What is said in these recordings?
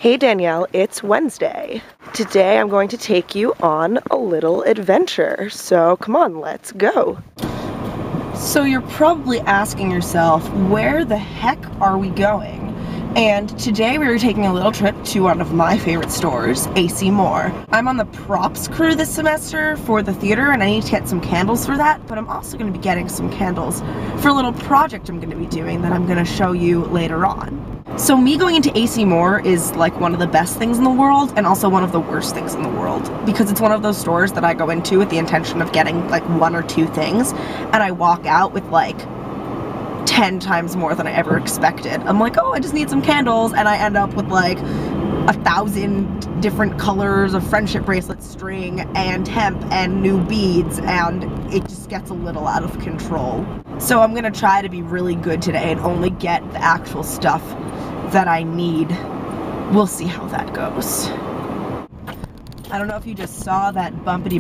Hey Danielle, it's Wednesday. Today I'm going to take you on a little adventure, so come on, let's go. So you're probably asking yourself, where the heck are we going? And today we are taking a little trip to one of my favorite stores, AC Moore. I'm on the props crew this semester for the theater and I need to get some candles for that, but I'm also going to be getting some candles for a little project I'm going to be doing that I'm going to show you later on. So me going into AC Moore is like one of the best things in the world and also one of the worst things in the world, because it's one of those stores that I go into with the intention of getting like one or two things and I walk out with like 10 times more than I ever expected. I'm like, oh, I just need some candles, and I end up with like 1,000 different colors of friendship bracelet string and hemp and new beads, and it just gets a little out of control. So I'm gonna try to be really good today and only get the actual stuff that I need. We'll see how that goes. I don't know if you just saw that bumpity,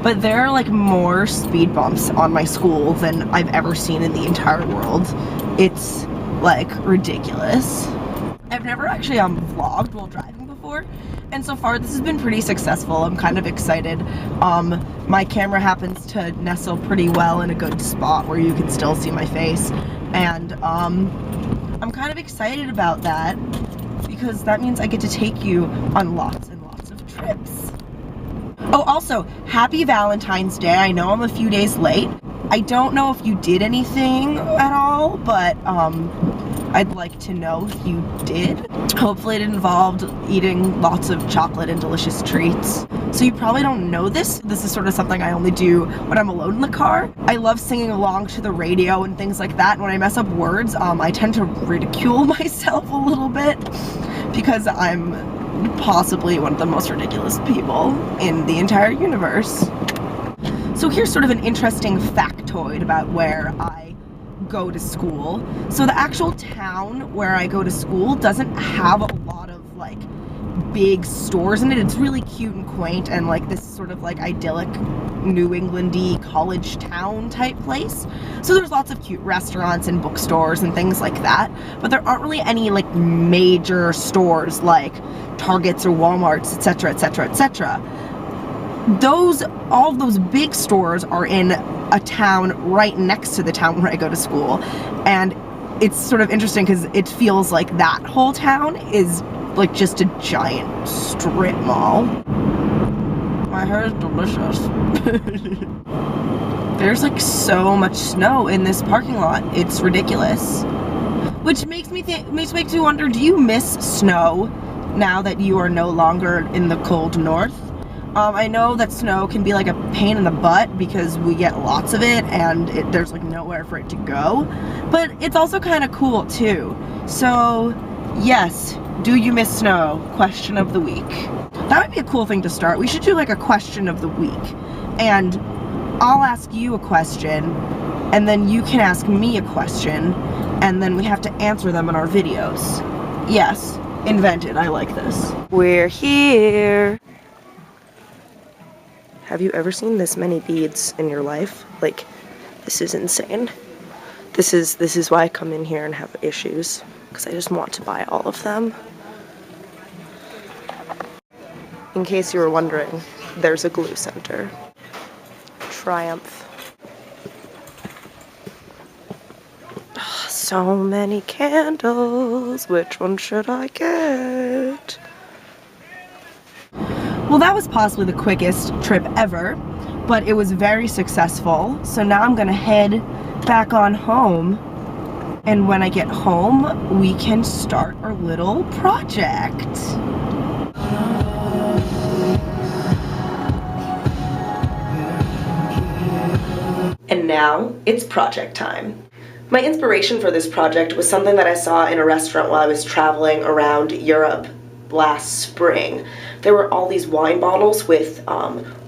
but there are like more speed bumps on my school than I've ever seen in the entire world. It's like ridiculous. I've never actually vlogged while driving before, and so far this has been pretty successful. I'm kind of excited. My camera happens to nestle pretty well in a good spot where you can still see my face, and I'm kind of excited about that because that means I get to take you on lots and lots of trips. Oh, also, happy Valentine's Day. I know I'm a few days late. I don't know if you did anything at all, but I'd like to know if you did. Hopefully it involved eating lots of chocolate and delicious treats. So you probably don't know this. This is sort of something I only do when I'm alone in the car. I love singing along to the radio and things like that. And when I mess up words, I tend to ridicule myself a little bit because I'm possibly one of the most ridiculous people in the entire universe. So here's sort of an interesting factoid about where I go to school. So the actual town where I go to school doesn't have a lot of like big stores in it. It's really cute and quaint and like this sort of like idyllic New England-y college town type place. So there's lots of cute restaurants and bookstores and things like that, but there aren't really any like major stores like Targets or Walmarts, etc, etc, etc. All of those big stores are in a town right next to the town where I go to school, and it's sort of interesting because it feels like that whole town is like just a giant strip mall. My hair is delicious. There's like so much snow in this parking lot, it's ridiculous. Which makes me wonder, do you miss snow now that you are no longer in the cold north? I know that snow can be like a pain in the butt because we get lots of it and there's like nowhere for it to go, but it's also kind of cool too. So yes, do you miss snow? Question of the week. That would be a cool thing to start. We should do like a question of the week, and I'll ask you a question and then you can ask me a question and then we have to answer them in our videos. Yes, invented. I like this. We're here. Have you ever seen this many beads in your life? Like, this is insane. This is why I come in here and have issues, because I just want to buy all of them. In case you were wondering, there's a glue center. Triumph. Oh, so many candles. Which one should I get? Well, that was possibly the quickest trip ever, but it was very successful. So now I'm gonna head back on home, and when I get home, we can start our little project. And now it's project time. My inspiration for this project was something that I saw in a restaurant while I was traveling around Europe last spring. There were all these wine bottles with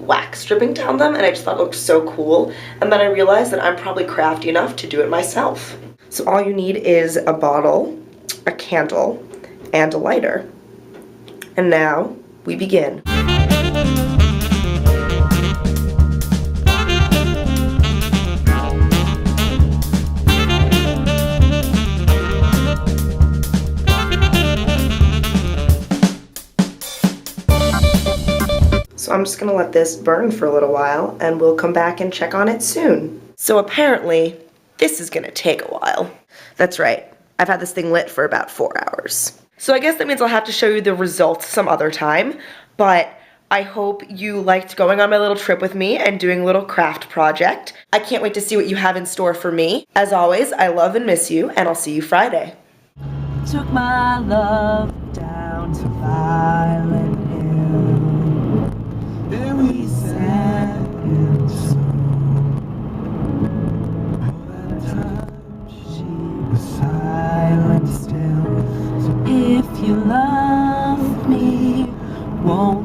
wax dripping down them, and I just thought it looked so cool. And then I realized that I'm probably crafty enough to do it myself. So all you need is a bottle, a candle, and a lighter. And now we begin. So I'm just gonna let this burn for a little while and we'll come back and check on it soon. So apparently, this is gonna take a while. That's right, I've had this thing lit for about 4 hours. So I guess that means I'll have to show you the results some other time, but I hope you liked going on my little trip with me and doing a little craft project. I can't wait to see what you have in store for me. As always, I love and miss you, and I'll see you Friday. Took my love down to Violet Hill. There we sat and all that time she was silent still. So if you love me, won't